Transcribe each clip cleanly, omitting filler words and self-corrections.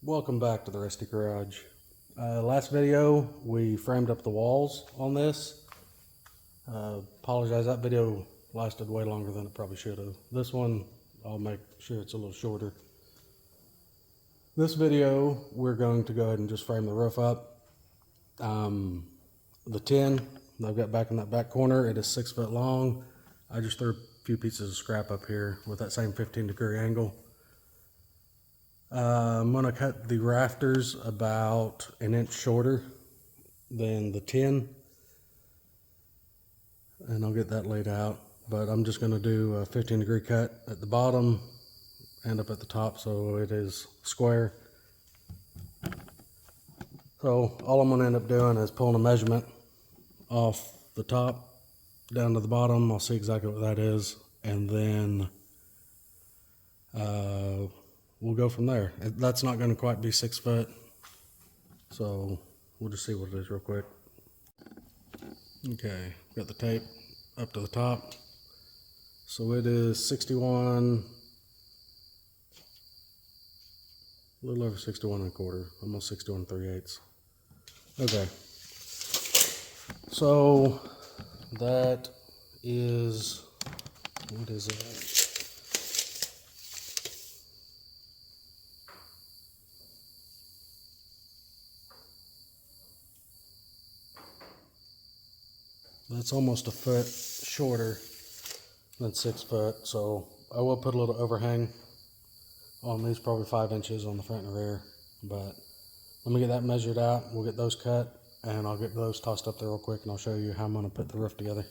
Welcome back to the Rusty Garage. Last video we framed up the walls on this. Apologize, that video lasted way longer than it probably should have. This one I'll make sure it's a little shorter. This video we're going to go ahead and just frame the roof up. The tin that I've got back in that back corner, it is 6 foot long. I just threw a few pieces of scrap up here with that same 15-degree angle. I'm going to cut the rafters about an inch shorter than the tin, and I'll get that laid out. But I'm just going to do a 15-degree cut at the bottom and up at the top so it is square. So all I'm going to end up doing is pulling a measurement off the top down to the bottom. I'll see exactly what that is, and then we'll go from there. That's not going to quite be 6 foot, so we'll just see what it is real quick. Okay, got the tape up to the top. So it is 61, a little over 61 and a quarter, almost 61 3/8. Okay, so that is, what is that? That's almost a foot shorter than 6 foot, so I will put a little overhang on these, probably 5 inches on the front and rear. But let me get that measured out, we'll get those cut, and I'll get those tossed up there real quick, and I'll show you how I'm going to put the roof together.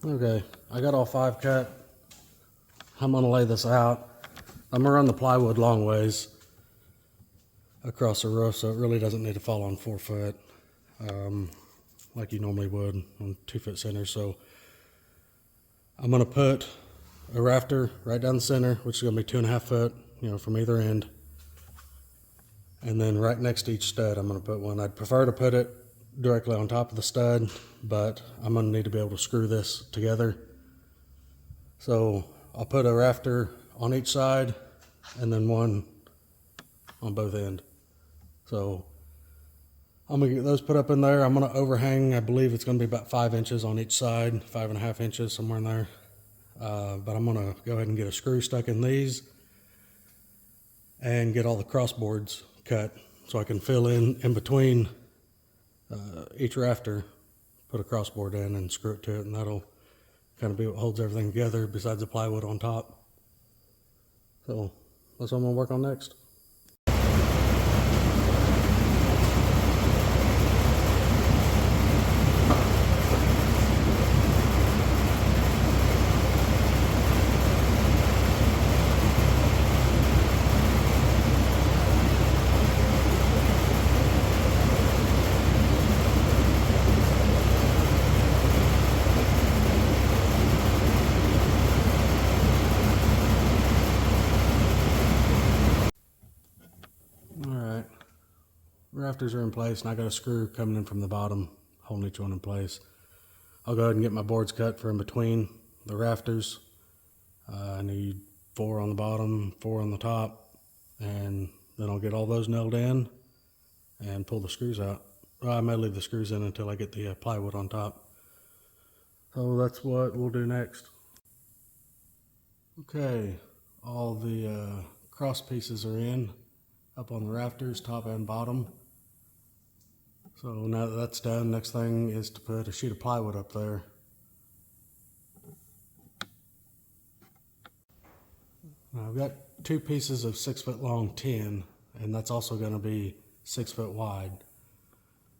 Okay, I got all 5 cut. I'm gonna lay this out. I'm gonna run the plywood long ways across the roof, so it really doesn't need to fall on 4 foot like you normally would on 2 foot centers. So I'm gonna put a rafter right down the center, which is gonna be 2.5 foot, from either end. And then right next to each stud, I'm going to put one. I'd prefer to put it directly on top of the stud, but I'm going to need to be able to screw this together. So I'll put a rafter on each side and then one on both ends. So I'm going to get those put up in there. I'm going to overhang, I believe it's going to be about 5 inches on each side, 5.5 inches, somewhere in there. But I'm going to go ahead and get a screw stuck in these and get all the crossboards cut so I can fill in between each rafter, put a crossboard in and screw it to it, and that'll kind of be what holds everything together besides the plywood on top. So that's what I'm going to work on next. Rafters are in place, and I got a screw coming in from the bottom, holding each one in place. I'll go ahead and get my boards cut for in between the rafters. I need 4 on the bottom, 4 on the top, and then I'll get all those nailed in and pull the screws out. Well, I may leave the screws in until I get the plywood on top. So that's what we'll do next. Okay, all the cross pieces are in, up on the rafters, top and bottom. So now that that's done, next thing is to put a sheet of plywood up there. Now I've got 2 pieces of 6 foot long tin, and that's also going to be 6 foot wide.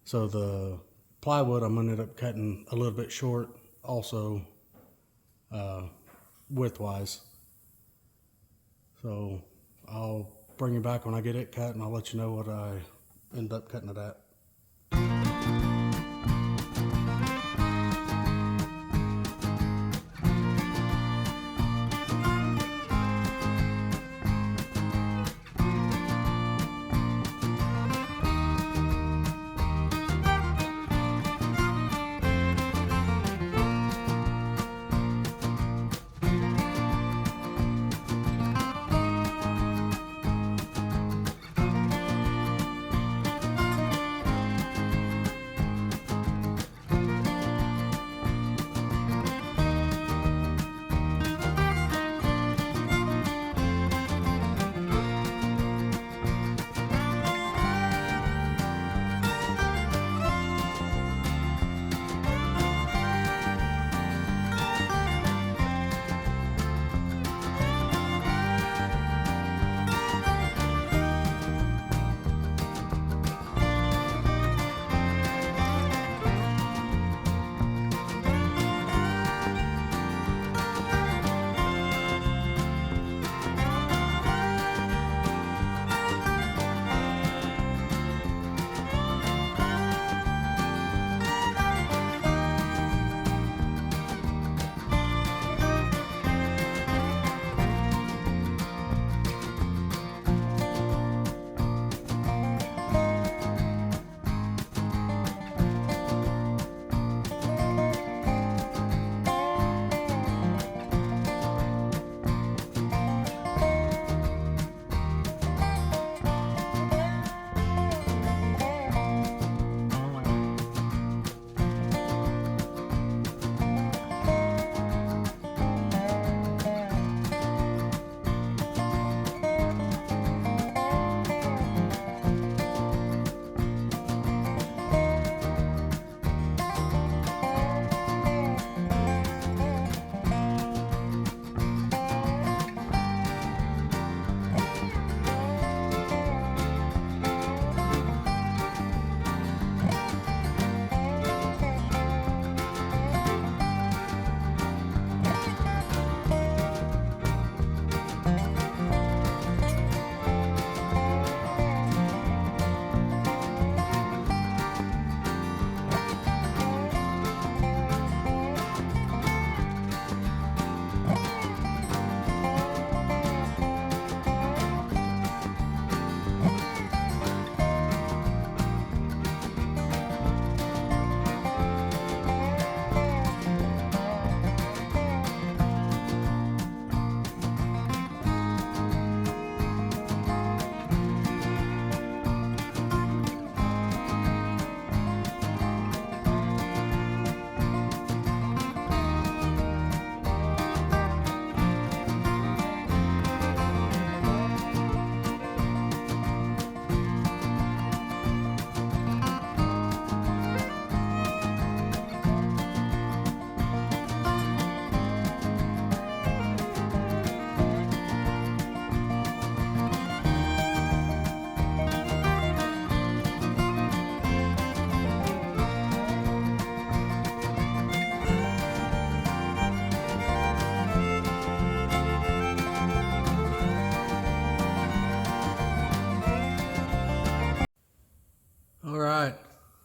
So the plywood I'm going to end up cutting a little bit short also, widthwise. So I'll bring you back when I get it cut, and I'll let you know what I end up cutting it at.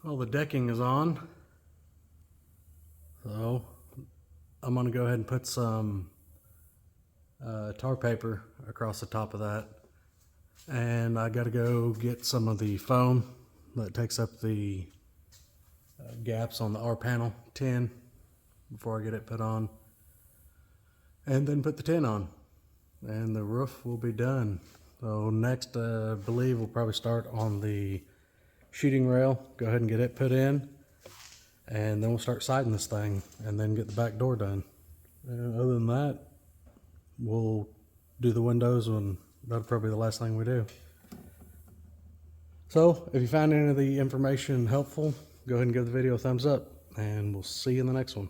Well, the decking is on, so I'm gonna go ahead and put some tar paper across the top of that, and I gotta go get some of the foam that takes up the gaps on the R panel tin before I get it put on, and then put the tin on, and the roof will be done. So next, I believe we'll probably start on the sheeting rail, go ahead and get it put in, and then we'll start siding this thing and then get the back door done. And other than that, we'll do the windows, and that'll probably be the last thing we do. So if you found any of the information helpful, go ahead and give the video a thumbs up, and we'll see you in the next one.